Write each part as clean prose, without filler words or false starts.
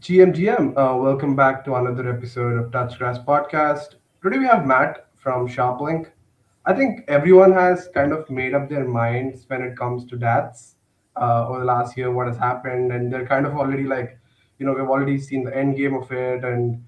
GM, welcome back to another episode of Touchgrass Podcast. Today we have Matt from Sharplink. I think everyone has kind of made up their minds when it comes to DATs over the last year, what has happened, and they're kind of already like, we've already seen the end game of it, and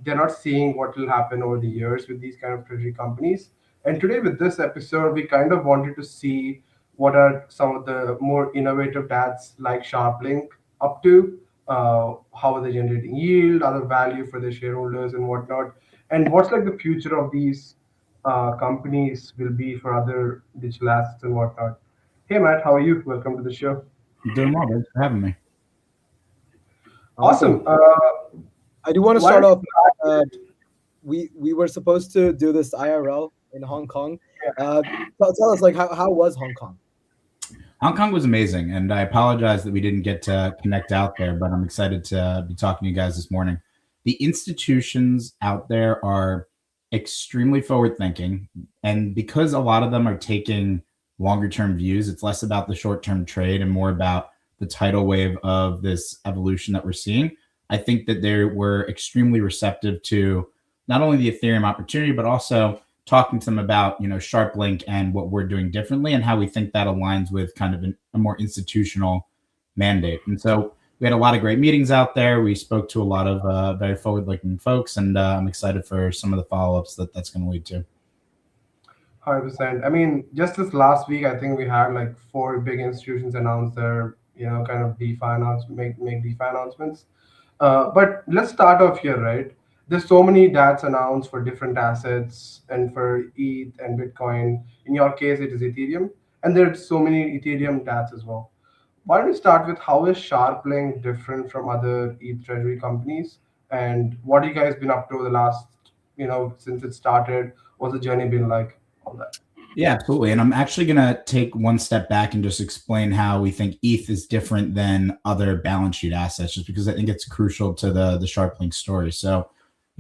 they're not seeing what will happen over the years with these kind of treasury companies. And today, with this episode, we kind of wanted to see what are some of the more innovative DATs like Sharplink up to, how are they generating yield, other value for their shareholders, and whatnot, and what's like the future of these companies will be for other digital assets and whatnot. Hey Matt, how are you? Welcome to the show. Doing well. Thanks for having me. Awesome. Awesome. I do want to Why start don't off. Uh, we were supposed to do this IRL in Hong Kong. Tell us, like, how was Hong Kong? Hong Kong was amazing, and I apologize that we didn't get to connect out there, but I'm excited to be talking to you guys this morning. The institutions out there are extremely forward thinking, and because a lot of them are taking longer term views, it's less about the short term trade and more about the tidal wave of this evolution that we're seeing. I think that they were extremely receptive to not only the Ethereum opportunity, but also talking to them about, Sharplink and what we're doing differently and how we think that aligns with kind of a more institutional mandate. And so we had a lot of great meetings out there. We spoke to a lot of very forward-looking folks, and I'm excited for some of the follow-ups that's going to lead to. 100%. I mean, just this last week, I think we had like four big institutions announce their, kind of DeFi make DeFi announcements. But let's start off here, right? There's so many DATs announced for different assets and for ETH and Bitcoin. In your case, it is Ethereum, and there's so many Ethereum DATs as well. Why don't we start with how is Sharplink different from other ETH treasury companies, and what have you guys been up to the last, since it started? What's the journey been like? All that. Yeah, absolutely. And I'm actually going to take one step back and just explain how we think ETH is different than other balance sheet assets, just because I think it's crucial to the Sharplink story. So,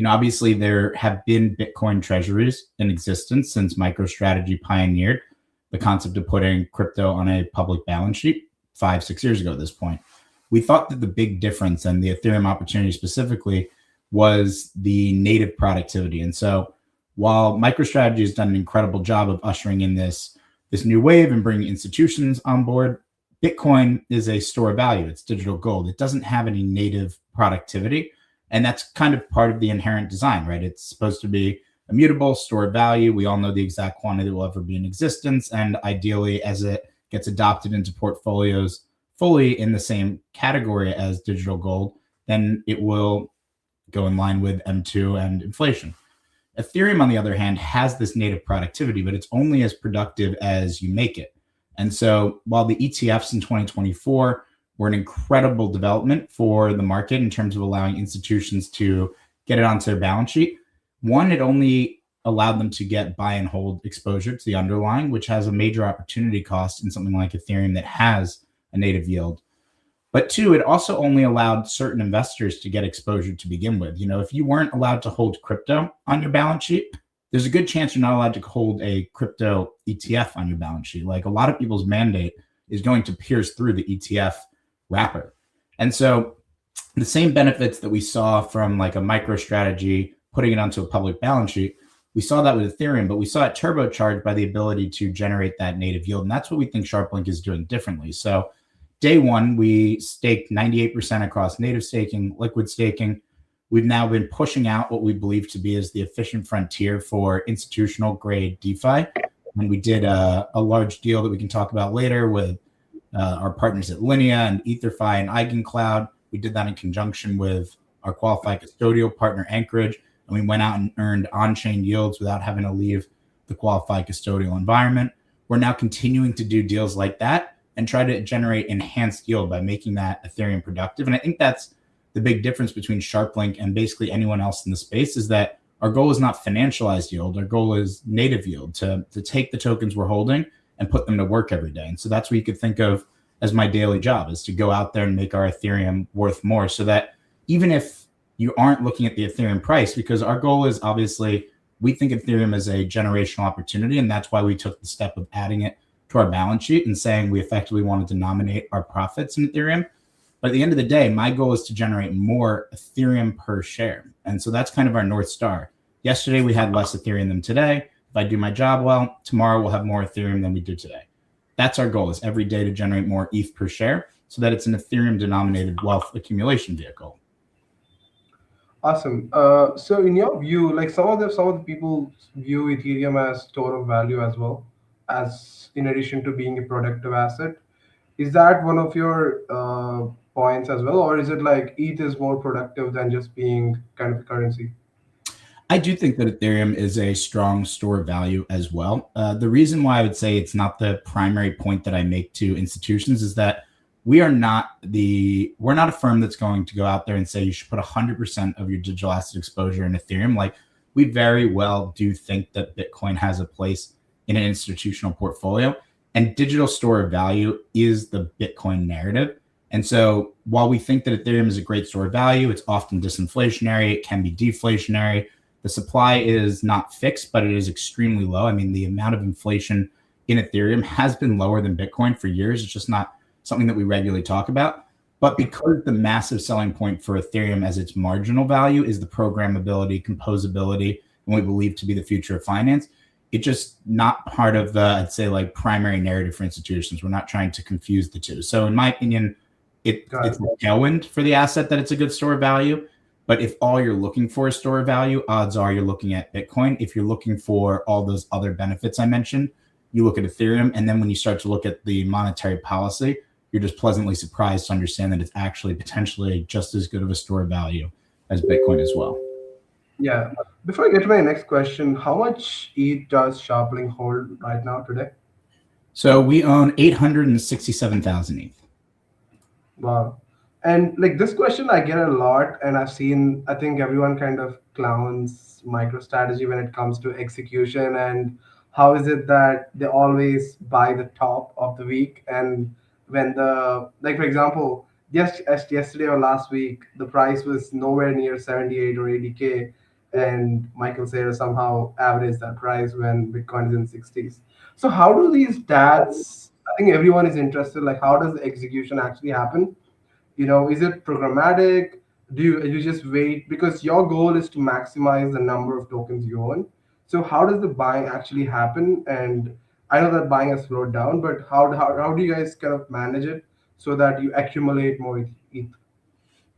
obviously there have been Bitcoin treasuries in existence since MicroStrategy pioneered the concept of putting crypto on a public balance sheet 5-6 years ago at this point. We thought that the big difference and the Ethereum opportunity specifically was the native productivity. And so while MicroStrategy has done an incredible job of ushering in this new wave and bringing institutions on board, Bitcoin is a store of value. It's digital gold. It doesn't have any native productivity. And that's kind of part of the inherent design, right? It's supposed to be immutable, store of value. We all know the exact quantity that will ever be in existence. And ideally, as it gets adopted into portfolios fully in the same category as digital gold, then it will go in line with M2 and inflation. Ethereum, on the other hand, has this native productivity, but it's only as productive as you make it. And so while the ETFs in 2024 were an incredible development for the market in terms of allowing institutions to get it onto their balance sheet, one, it only allowed them to get buy and hold exposure to the underlying, which has a major opportunity cost in something like Ethereum that has a native yield. But two, it also only allowed certain investors to get exposure to begin with. If you weren't allowed to hold crypto on your balance sheet, there's a good chance you're not allowed to hold a crypto ETF on your balance sheet. Like a lot of people's mandate is going to pierce through the ETF wrapper. And so the same benefits that we saw from like a MicroStrategy putting it onto a public balance sheet, we saw that with Ethereum, but we saw it turbocharged by the ability to generate that native yield. And that's what we think Sharplink is doing differently. So day one, we staked 98% across native staking, liquid staking. We've now been pushing out what we believe to be as the efficient frontier for institutional grade DeFi. And we did a large deal that we can talk about later with our partners at Linea and EtherFi and Eigencloud. We did that in conjunction with our qualified custodial partner, Anchorage. And we went out and earned on-chain yields without having to leave the qualified custodial environment. We're now continuing to do deals like that and try to generate enhanced yield by making that Ethereum productive. And I think that's the big difference between Sharplink and basically anyone else in the space, is that our goal is not financialized yield. Our goal is native yield, to take the tokens we're holding and put them to work every day. And so that's what you could think of as my daily job, is to go out there and make our Ethereum worth more, so that even if you aren't looking at the Ethereum price, because our goal is obviously, we think Ethereum is a generational opportunity. And that's why we took the step of adding it to our balance sheet and saying we effectively wanted to nominate our profits in Ethereum. But at the end of the day, my goal is to generate more Ethereum per share. And so that's kind of our North Star. Yesterday, we had less Ethereum than today. If I do my job well, tomorrow we'll have more Ethereum than we do today. That's our goal, is every day to generate more ETH per share so that it's an Ethereum denominated wealth accumulation vehicle. Awesome. So in your view, like some of the people view Ethereum as store of value as well, as in addition to being a productive asset. Is that one of your points as well, or is it like ETH is more productive than just being kind of a currency? I do think that Ethereum is a strong store of value as well. The reason why I would say it's not the primary point that I make to institutions is that we're not a firm that's going to go out there and say you should put 100% of your digital asset exposure in Ethereum. Like, we very well do think that Bitcoin has a place in an institutional portfolio, and digital store of value is the Bitcoin narrative. And so while we think that Ethereum is a great store of value, it's often disinflationary, it can be deflationary. The supply is not fixed, but it is extremely low. I mean, the amount of inflation in Ethereum has been lower than Bitcoin for years. It's just not something that we regularly talk about. But because the massive selling point for Ethereum as its marginal value is the programmability, composability, and we believe to be the future of finance, it's just not part of the, I'd say, like, primary narrative for institutions. We're not trying to confuse the two. So in my opinion, it's a tailwind for the asset that it's a good store of value. But if all you're looking for is store of value, odds are you're looking at Bitcoin. If you're looking for all those other benefits I mentioned, you look at Ethereum. And then when you start to look at the monetary policy, you're just pleasantly surprised to understand that it's actually potentially just as good of a store of value as Bitcoin as well. Yeah. Before I get to my next question, how much ETH does Sharplink hold right now today? So we own 867,000 ETH. Wow. And like this question I get a lot, and I think everyone kind of clowns MicroStrategy when it comes to execution, and how is it that they always buy the top of the week, and when like for example, just as yesterday or last week, the price was nowhere near 78 or 80K, and Michael Saylor somehow averaged that price when Bitcoin is in 60s. So how do these stats, I think everyone is interested, like how does the execution actually happen? Is it programmatic? Do you just wait, because your goal is to maximize the number of tokens you own? So how does the buying actually happen? And I know that buying has slowed down, but how do you guys kind of manage it so that you accumulate more ETH?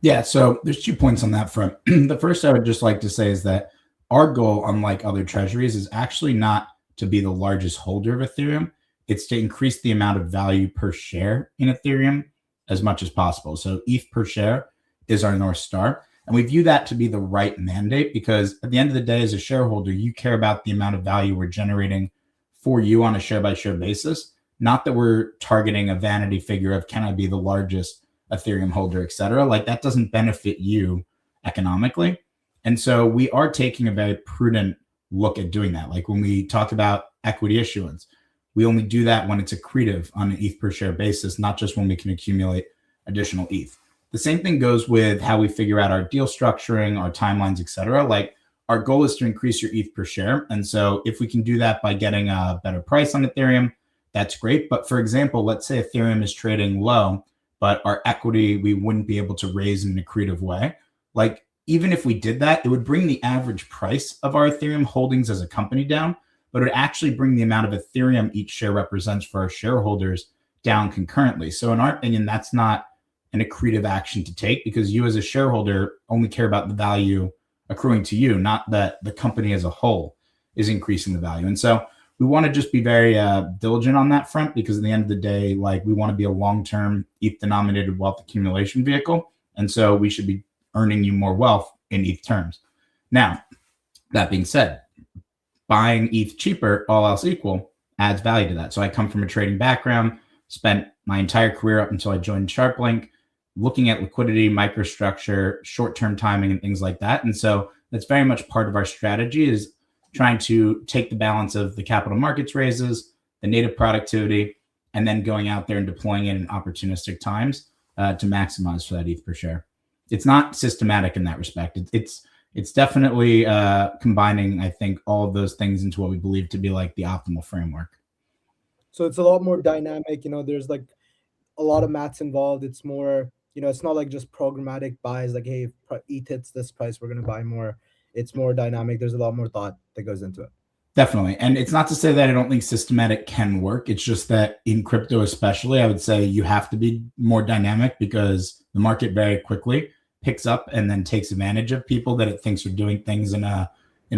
Yeah, so there's 2 points on that front. The first I would just like to say is that our goal, unlike other treasuries, is actually not to be the largest holder of Ethereum. It's to increase the amount of value per share in Ethereum as much as possible. So ETH per share is our North Star. And we view that to be the right mandate, because at the end of the day, as a shareholder, you care about the amount of value we're generating for you on a share by share basis, not that we're targeting a vanity figure of, can I be the largest Ethereum holder, et cetera. Like, that doesn't benefit you economically. And so we are taking a very prudent look at doing that. Like when we talk about equity issuance, we only do that when it's accretive on an ETH per share basis, not just when we can accumulate additional ETH. The same thing goes with how we figure out our deal structuring, our timelines, et cetera. Like, our goal is to increase your ETH per share. And so if we can do that by getting a better price on Ethereum, that's great. But for example, let's say Ethereum is trading low, but our equity, we wouldn't be able to raise in an accretive way. Like, even if we did that, it would bring the average price of our Ethereum holdings as a company down, but it would actually bring the amount of Ethereum each share represents for our shareholders down concurrently. So in our opinion, that's not an accretive action to take, because you as a shareholder only care about the value accruing to you, not that the company as a whole is increasing the value. And so we want to just be very diligent on that front, because at the end of the day, like, we want to be a long-term ETH denominated wealth accumulation vehicle. And so we should be earning you more wealth in ETH terms. Now, that being said, buying ETH cheaper, all else equal, adds value to that. So I come from a trading background, spent my entire career up until I joined Sharplink looking at liquidity, microstructure, short-term timing, and things like that. And so that's very much part of our strategy, is trying to take the balance of the capital markets raises, the native productivity, and then going out there and deploying it in opportunistic times to maximize for that ETH per share. It's not systematic in that respect. It's definitely combining, I think, all of those things into what we believe to be like the optimal framework. So it's a lot more dynamic. There's like a lot of maths involved. It's more it's not like just programmatic buys, like, hey, if ETH hits this price, we're going to buy more. It's more dynamic. There's a lot more thought that goes into it. Definitely. And it's not to say that I don't think systematic can work. It's just that in crypto, especially, I would say you have to be more dynamic because the market very quickly picks up and then takes advantage of people that it thinks are doing things in a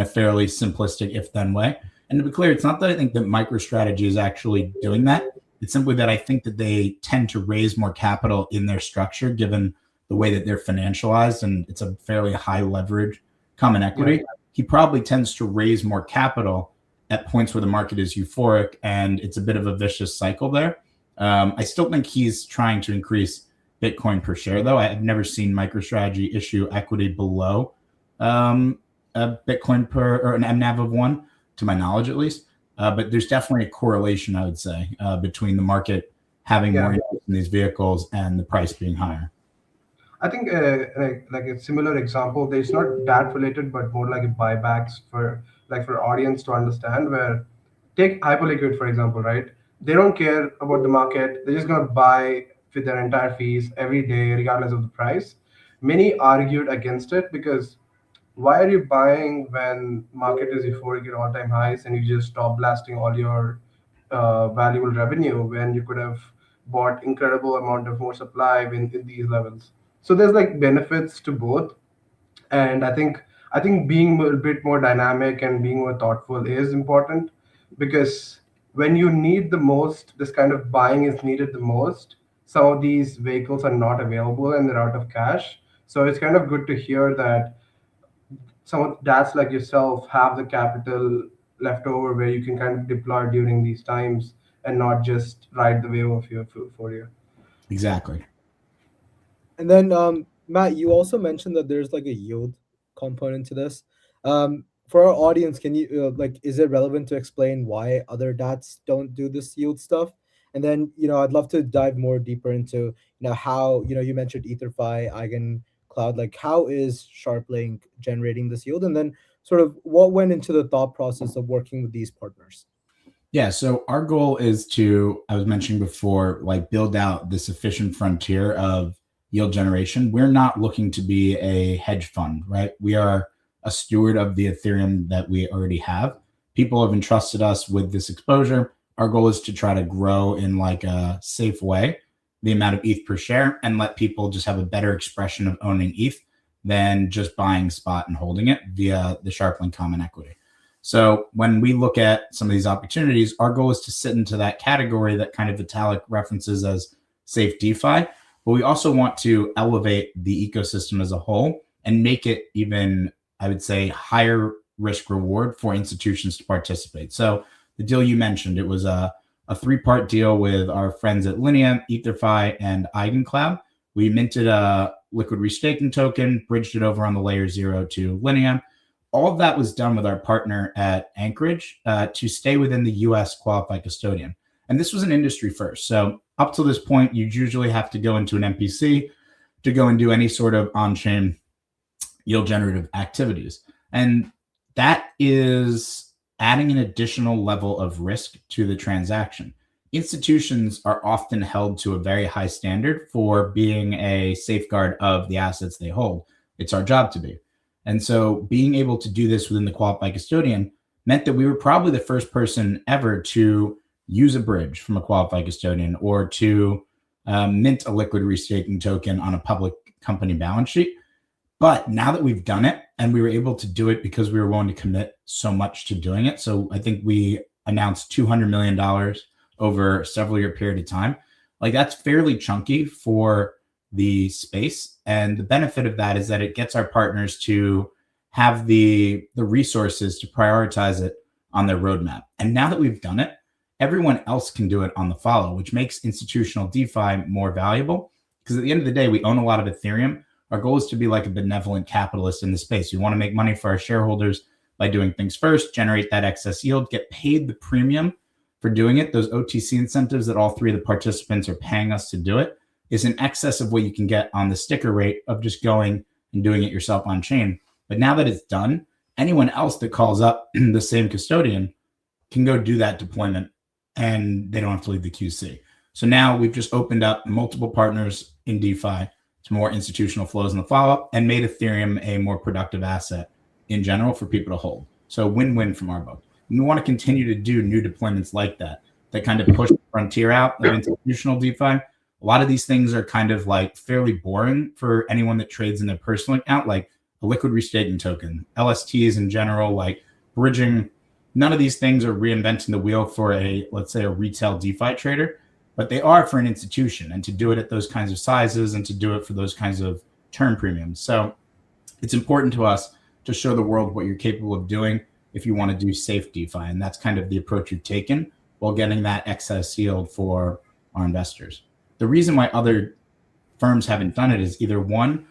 fairly simplistic if then way. And to be clear, it's not that I think that MicroStrategy is actually doing that. It's simply that I think that they tend to raise more capital in their structure given the way that they're financialized, and it's a fairly high leverage common equity. He probably tends to raise more capital at points where the market is euphoric, and it's a bit of a vicious cycle there. I still think he's trying to increase Bitcoin per share, though. I've never seen MicroStrategy issue equity below a Bitcoin per or an MNAV of 1, to my knowledge at least. But there's definitely a correlation, I would say, between the market having more interest in these vehicles and the price being higher. I think like a similar example, it's not that related, but more like buybacks for audience to understand. Where take Hyperliquid for example, right? They don't care about the market. They're just gonna buy with their entire fees every day, regardless of the price. Many argued against it because why are you buying when market is euphoric at all-time highs and you just stop blasting all your valuable revenue when you could have bought incredible amount of more supply in these levels? So there's like benefits to both, and I think being a bit more dynamic and being more thoughtful is important, because when you need the most, this kind of buying is needed the most. Some of these vehicles are not available and they're out of cash. So it's kind of good to hear that some of dads like yourself have the capital left over where you can kind of deploy during these times and not just ride the wave of your euphoria. Exactly. And then, Matt, you also mentioned that there's like a yield component to this. For our audience, can you like, is it relevant to explain why other DATs don't do this yield stuff? And then, I'd love to dive more deeper into, how, you mentioned EtherFi, Eigencloud, like how is Sharplink generating this yield? And then sort of what went into the thought process of working with these partners? Yeah, so our goal is to, I was mentioning before, like build out this efficient frontier of yield generation. We're not looking to be a hedge fund, right? We are a steward of the Ethereum that we already have. People have entrusted us with this exposure. Our goal is to try to grow in like a safe way the amount of ETH per share and let people just have a better expression of owning ETH than just buying spot and holding it via the Sharplink common equity. So when we look at some of these opportunities, our goal is to sit into that category that kind of Vitalik references as safe DeFi. But we also want to elevate the ecosystem as a whole and make it even, I would say, higher risk reward for institutions to participate. So the deal you mentioned, it was a 3-part deal with our friends at Linea, EtherFi, and Eigencloud. We minted a liquid restaking token, bridged it over on the layer 0 to Linea. All of that was done with our partner at Anchorage to stay within the US qualified custodian. And this was an industry first. So up to this point, you usually have to go into an MPC to go and do any sort of on-chain yield generative activities. And that is adding an additional level of risk to the transaction. Institutions are often held to a very high standard for being a safeguard of the assets they hold. It's our job to be. And so being able to do this within the qualified custodian meant that we were probably the first person ever to use a bridge from a qualified custodian or to mint a liquid restaking token on a public company balance sheet. But now that we've done it, and we were able to do it because we were willing to commit so much to doing it. So I think we announced $200 million over a several year period of time. Like that's fairly chunky for the space. And the benefit of that is that it gets our partners to have the resources to prioritize it on their roadmap. And now that we've done it, everyone else can do it on the follow, which makes institutional DeFi more valuable. Because at the end of the day, we own a lot of Ethereum. Our goal is to be like a benevolent capitalist in the space. We want to make money for our shareholders by doing things first, generate that excess yield, get paid the premium for doing it. Those OTC incentives that all three of the participants are paying us to do it is in excess of what you can get on the sticker rate of just going and doing it yourself on chain. But now that it's done, anyone else that calls up the same custodian can go do that deployment and they don't have to leave the QC. So now we've just opened up multiple partners in DeFi to more institutional flows in the follow-up, and made Ethereum a more productive asset in general for people to hold. So win-win from our book. And we want to continue to do new deployments like that kind of push the frontier out of institutional DeFi. A lot of these things are kind of like fairly boring for anyone that trades in their personal account, like a liquid restaking token, LSTs in general, like bridging. None of these things are reinventing the wheel for let's say a retail DeFi trader, but they are for an institution, and to do it at those kinds of sizes and to do it for those kinds of term premiums. So it's important to us to show the world what you're capable of doing if you want to do safe DeFi. And that's kind of the approach we've taken while getting that excess yield for our investors. The reason why other firms haven't done it is either one,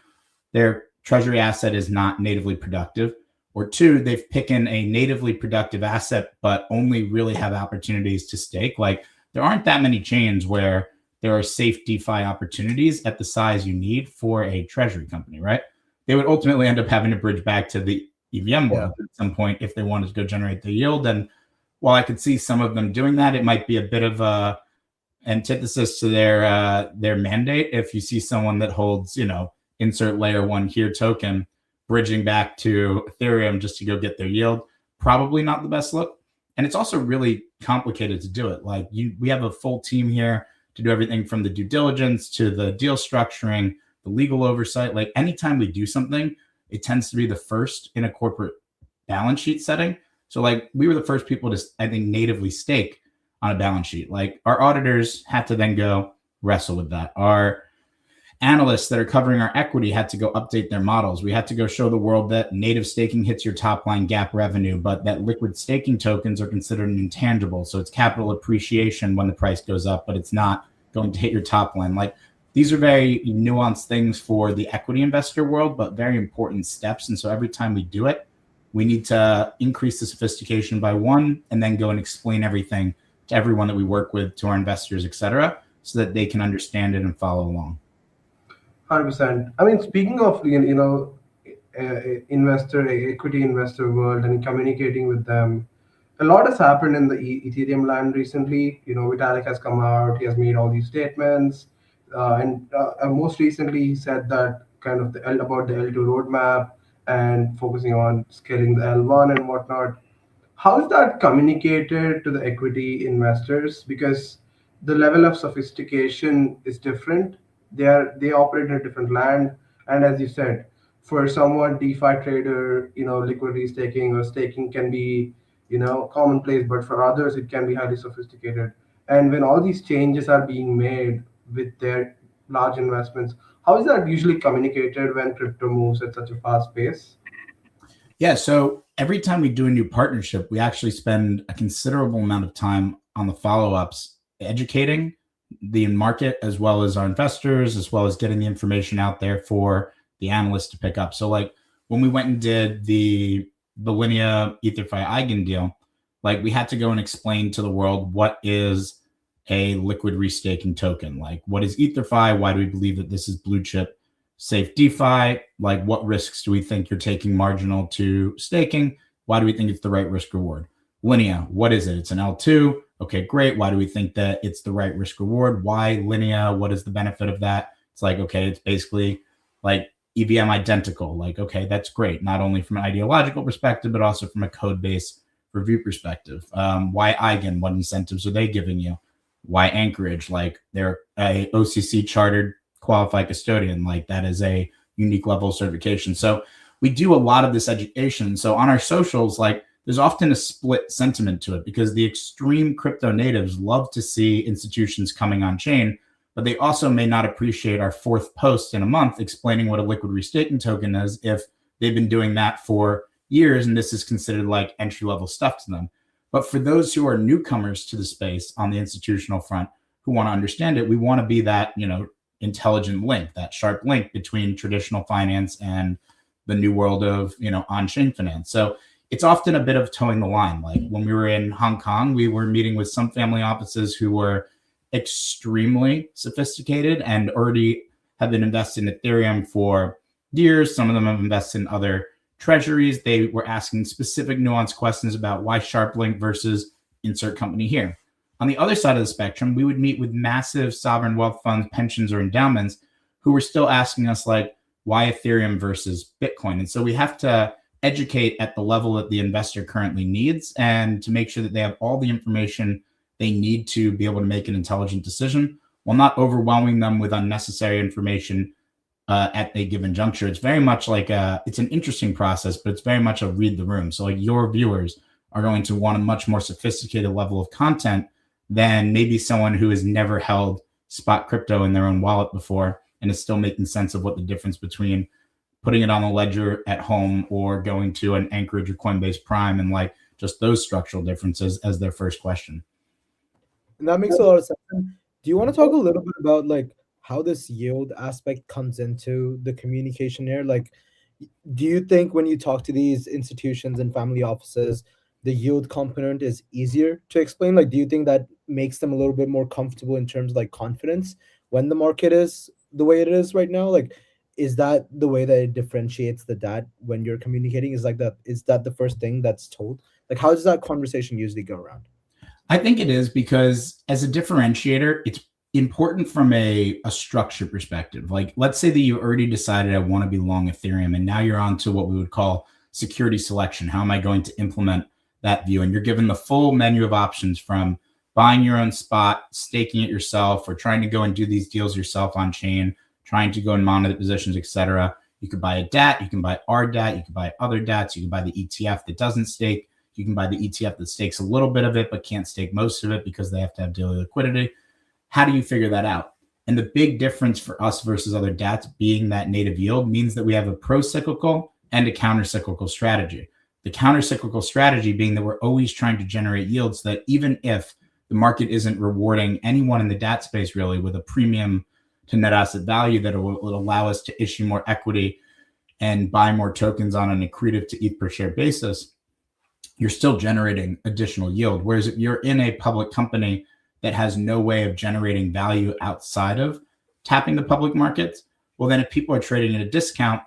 their treasury asset is not natively productive, or two, they've picked a natively productive asset, but only really have opportunities to stake. Like there aren't that many chains where there are safe DeFi opportunities at the size you need for a treasury company, right? They would ultimately end up having to bridge back to the EVM world at some point if they wanted to go generate the yield. And while I could see some of them doing that, it might be a bit of a antithesis to their mandate. If you see someone that holds, insert layer one here token, bridging back to Ethereum just to go get their yield, probably not the best look. And it's also really complicated to do it. Like we have a full team here to do everything from the due diligence to the deal structuring, the legal oversight. Like anytime we do something, it tends to be the first in a corporate balance sheet setting. So like we were the first people to, I think, natively stake on a balance sheet. Like our auditors had to then go wrestle with that. Our analysts that are covering our equity had to go update their models. We had to go show the world that native staking hits your top line GAAP revenue, but that liquid staking tokens are considered an intangible. So it's capital appreciation when the price goes up, but it's not going to hit your top line. Like these are very nuanced things for the equity investor world, but very important steps. And so every time we do it, we need to increase the sophistication by one, and then go and explain everything to everyone that we work with, to our investors, et cetera, so that they can understand it and follow along. 100%. I mean, speaking of equity investor world and communicating with them, a lot has happened in the Ethereum land recently. Vitalik has come out, he has made all these statements, and most recently he said that kind of about the L2 roadmap and focusing on scaling the L1 and whatnot. How is that communicated to the equity investors? Because the level of sophistication is different. They operate in a different land, and as you said, for someone DeFi trader, liquidity staking or staking can be commonplace, but for others it can be highly sophisticated. And when all these changes are being made with their large investments, how is that usually communicated when crypto moves at such a fast pace? Yeah, so every time we do a new partnership, we actually spend a considerable amount of time on the follow-ups, educating the market as well as our investors, as well as getting the information out there for the analysts to pick up. So like when we went and did the Linea EtherFi Eigen deal, like we had to go and explain to the world what is a liquid restaking token. Like what is EtherFi? Why do we believe that this is blue chip safe DeFi? Like what risks do we think you're taking marginal to staking? Why do we think it's the right risk reward? Linea, what is it? It's an L2. Okay, great. Why do we think that it's the right risk reward? Why Linea? What is the benefit of that? It's like, okay, it's basically like EVM identical. Like, okay, that's great. Not only from an ideological perspective, but also from a code base review perspective. Why Eigen? What incentives are they giving you? Why Anchorage? Like they're a OCC chartered qualified custodian. Like that is a unique level of certification. So we do a lot of this education. So on our socials, like there's often a split sentiment to it, because the extreme crypto natives love to see institutions coming on chain, but they also may not appreciate our fourth post in a month explaining what a liquid restaking token is if they've been doing that for years and this is considered like entry level stuff to them. But for those who are newcomers to the space on the institutional front who want to understand it, we want to be that, intelligent link, that sharp link between traditional finance and the new world of, on-chain finance. So it's often a bit of towing the line. Like when we were in Hong Kong, we were meeting with some family offices who were extremely sophisticated and already have been invested in Ethereum for years. Some of them have invested in other treasuries. They were asking specific nuanced questions about why Sharplink versus insert company here. On the other side of the spectrum, we would meet with massive sovereign wealth funds, pensions, or endowments who are still asking us like, why Ethereum versus Bitcoin? And so we have to educate at the level that the investor currently needs, and to make sure that they have all the information they need to be able to make an intelligent decision, while not overwhelming them with unnecessary information at a given juncture. It's very much like it's an interesting process, but it's very much a read the room. So like your viewers are going to want a much more sophisticated level of content than maybe someone who has never held spot crypto in their own wallet before and is still making sense of what the difference between putting it on a ledger at home or going to an Anchorage or Coinbase Prime, and like just those structural differences as their first question. And that makes a lot of sense. Do you want to talk a little bit about like how this yield aspect comes into the communication here? Like, do you think when you talk to these institutions and family offices, the yield component is easier to explain? Like, do you think that makes them a little bit more comfortable in terms of like confidence when the market is the way it is right now? Like, is that the way that it differentiates the DAT when you're communicating? Is that the first thing that's told? Like, how does that conversation usually go around? I think it is, because as a differentiator, it's important from a structure perspective. Like, let's say that you already decided I want to be long Ethereum, and now you're on to what we would call security selection. How am I going to implement that view? And you're given the full menu of options, from buying your own spot, staking it yourself, or trying to go and do these deals yourself on chain, trying to go and monitor the positions, etc. You could buy a DAT, you can buy our DAT, you can buy other DATs, you can buy the ETF that doesn't stake, you can buy the ETF that stakes a little bit of it but can't stake most of it because they have to have daily liquidity. How do you figure that out? And the big difference for us versus other DATs being that native yield means that we have a pro-cyclical and a counter-cyclical strategy. The counter-cyclical strategy being that we're always trying to generate yields that even if the market isn't rewarding anyone in the DAT space really with a premium to net asset value, that it will allow us to issue more equity and buy more tokens on an accretive to ETH per share basis, you're still generating additional yield. Whereas if you're in a public company that has no way of generating value outside of tapping the public markets, well, then if people are trading at a discount,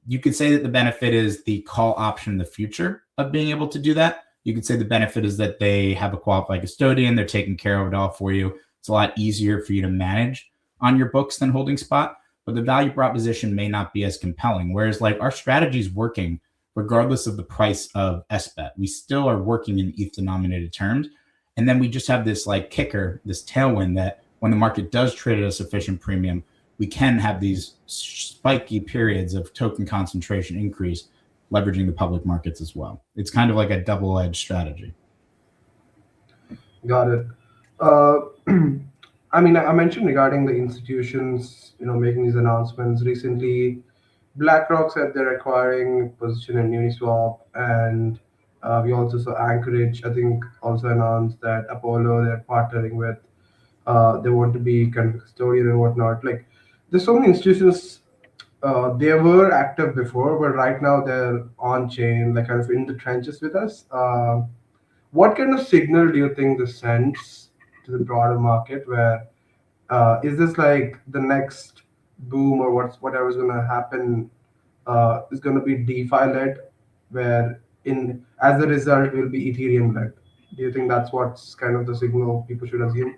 you could say that the benefit is the call option in the future of being able to do that. You could say the benefit is that they have a qualified custodian, they're taking care of it all for you. It's a lot easier for you to manage on your books than holding spot, but the value proposition may not be as compelling. Whereas like our strategy is working regardless of the price of SBET. We still are working in ETH denominated terms. And then we just have this like kicker, this tailwind, that when the market does trade at a sufficient premium, we can have these spiky periods of token concentration increase, leveraging the public markets as well. It's kind of like a double-edged strategy. Got it. Uh, I mean, I mentioned regarding the institutions, making these announcements recently. BlackRock said they're acquiring position in Uniswap, and we also saw Anchorage, I think, also announced that Apollo they're partnering with. They want to be kind of a custodian and whatnot. Like, there's so many institutions. They were active before, but right now they're on chain, like kind of in the trenches with us. What kind of signal do you think this sends to the broader market? Where is this like the next boom, or whatever's going to happen is going to be DeFi led, where in as a result will be Ethereum led? Do you think that's what's kind of the signal people should assume?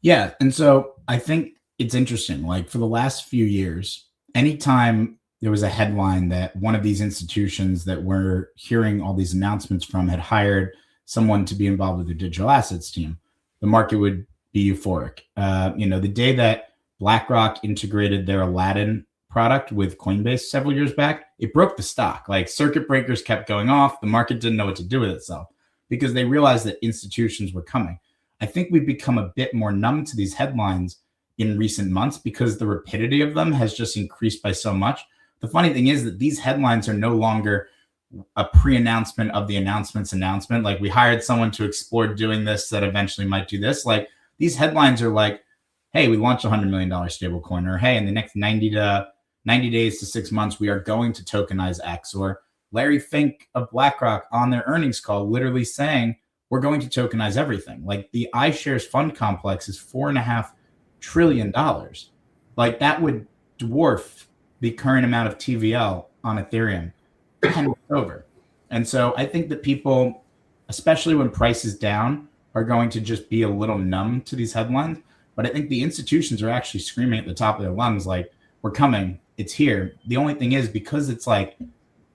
Yeah. And so I think it's interesting. Like for the last few years, anytime there was a headline that one of these institutions that we're hearing all these announcements from had hired someone to be involved with their digital assets team, the market would be euphoric. The day that BlackRock integrated their Aladdin product with Coinbase several years back, it broke the stock. Like circuit breakers kept going off. The market didn't know what to do with itself because they realized that institutions were coming. I think we've become a bit more numb to these headlines in recent months because the rapidity of them has just increased by so much. The funny thing is that these headlines are no longer a pre-announcement of the announcement. Like we hired someone to explore doing this that eventually might do this. Like these headlines are like, hey, we launched a $100 million stable coin, or hey, in the next 90 days to 6 months, we are going to tokenize X, or Larry Fink of BlackRock on their earnings call literally saying, we're going to tokenize everything. Like the iShares fund complex is $4.5 trillion. Like that would dwarf the current amount of TVL on Ethereum 10 over. And so I think that people, especially when price is down, are going to just be a little numb to these headlines. But I think the institutions are actually screaming at the top of their lungs, like, we're coming, it's here. The only thing is, because it's like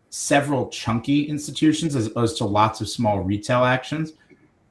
several chunky institutions as opposed to lots of small retail actions,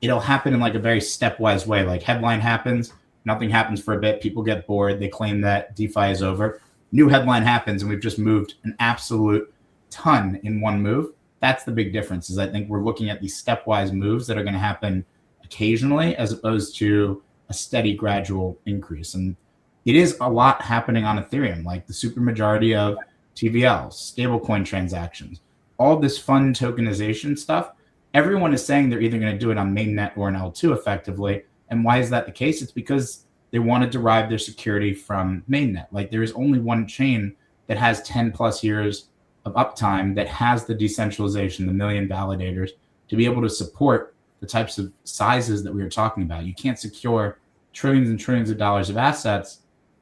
it'll happen in like a very stepwise way. Like headline happens, nothing happens for a bit, people get bored, they claim that DeFi is over. New headline happens, and we've just moved an absolute ton in one move. That's the big difference. Is I think we're looking at these stepwise moves that are going to happen occasionally, as opposed to a steady, gradual increase. And it is a lot happening on Ethereum, like the supermajority of TVLs, stablecoin transactions, all this fun tokenization stuff. Everyone is saying they're either going to do it on mainnet or an L2 effectively. And why is that the case? It's because they want to derive their security from mainnet. Like there is only one chain that has 10 plus years of uptime, that has the decentralization, the million validators to be able to support the types of sizes that we were talking about. You can't secure trillions and trillions of dollars of assets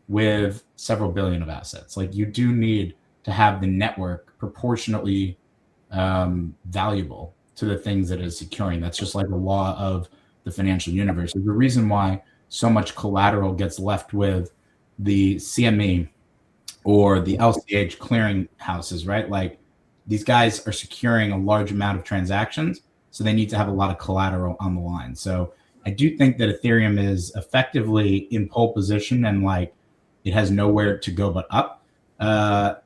with several billion of assets. Like you do need to have the network proportionately valuable to the things that it is securing. That's just like the law of the financial universe. There's a reason why so much collateral gets left with the CME or the LCH clearing houses, right? Like these guys are securing a large amount of transactions, so they need to have a lot of collateral on the line. So I do think that Ethereum is effectively in pole position, and like it has nowhere to go but up.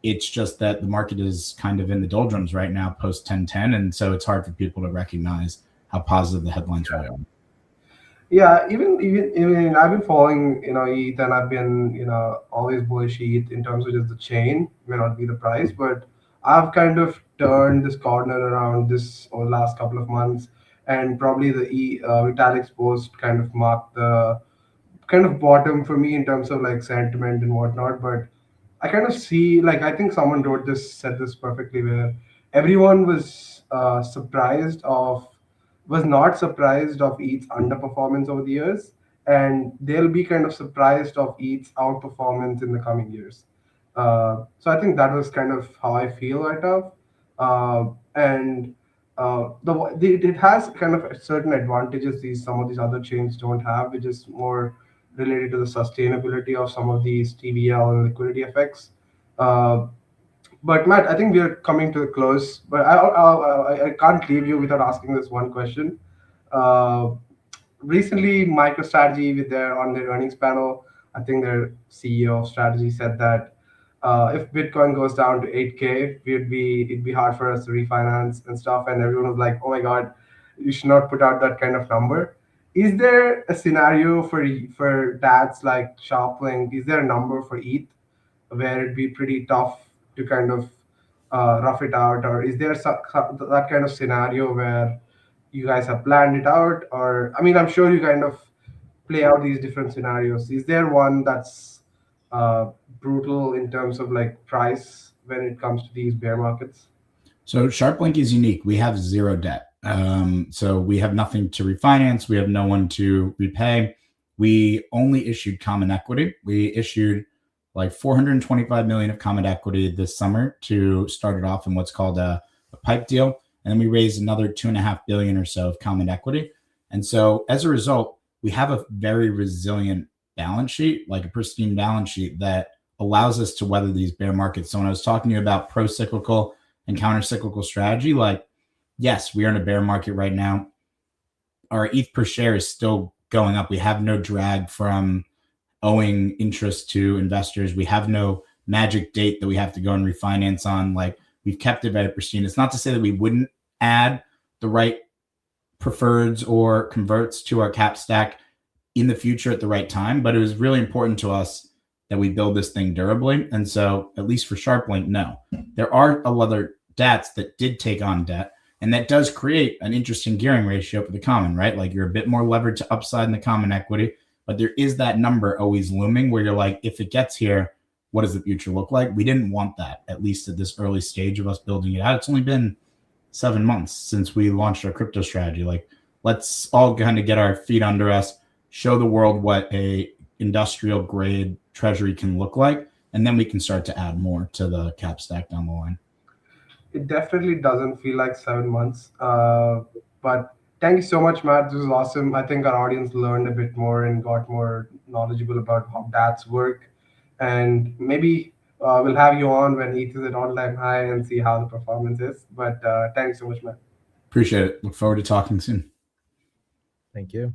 It's just that the market is kind of in the doldrums right now post 1010, and so it's hard for people to recognize how positive the headlines really are. Yeah, even I've been following ETH, and I've been always bullish ETH in terms of just the chain, may not be the price, but I've kind of turned this corner around this over the last couple of months, and probably the Vitalik's post kind of marked the kind of bottom for me in terms of like sentiment and whatnot. But I kind of see, like, I think someone said this perfectly, where everyone was was not surprised of ETH's underperformance over the years, and they'll be kind of surprised of ETH's outperformance in the coming years. So I think that was kind of how I feel right now. And it has kind of certain advantages these some of these other chains don't have, which is more related to the sustainability of some of these TVL and liquidity effects. Uh, but Matt, I think we are coming to a close. But I can't leave you without asking this one question. Uh, Recently, MicroStrategy, with their on their earnings panel, I think their CEO of strategy said that if Bitcoin goes down to 8K, it'd be hard for us to refinance and stuff. And everyone was like, "Oh my God, you should not put out that kind of number." Is there a scenario for DATs like Sharplink? Is there a number for ETH where it'd be pretty tough to kind of rough it out, or is there that kind of scenario where you guys have planned it out? Or I mean, I'm sure you kind of play out these different scenarios. Is there one that's uh, brutal in terms of like price when it comes to these bear markets? So Sharplink is unique. We have zero debt. So we have nothing to refinance. We have no one to repay. We only issued common equity. We issued like 425 million of common equity this summer to start it off in what's called a pipe deal. And then we raised another 2.5 billion or so of common equity. And so as a result, we have a very resilient balance sheet, like a pristine balance sheet that allows us to weather these bear markets. So when I was talking to you about pro-cyclical and counter-cyclical strategy, like, yes, we are in a bear market right now. Our ETH per share is still going up. We have no drag from owing interest to investors. We have no magic date that we have to go and refinance on. Like, we've kept it very pristine. It's not to say that we wouldn't add the right preferreds or converts to our cap stack in the future at the right time, but it was really important to us that we build this thing durably. And so, at least for Sharplink, no. There are other DATs that did take on debt, and that does create an interesting gearing ratio for the common, right? Like, you're a bit more levered to upside in the common equity, but there is that number always looming where you're like, if it gets here, what does the future look like? We didn't want that, at least at this early stage of us building it out. It's only been 7 months since we launched our crypto strategy. Like, let's all kind of get our feet under us, show the world what a industrial grade treasury can look like, and then we can start to add more to the cap stack down the line. It definitely doesn't feel like 7 months. But thank you so much, Matt. This was awesome. I think our audience learned a bit more and got more knowledgeable about how DATs work. And maybe We'll have you on when ETH is at all-time high and see how the performance is. But thanks so much, man. Appreciate it. Look forward to talking soon. Thank you.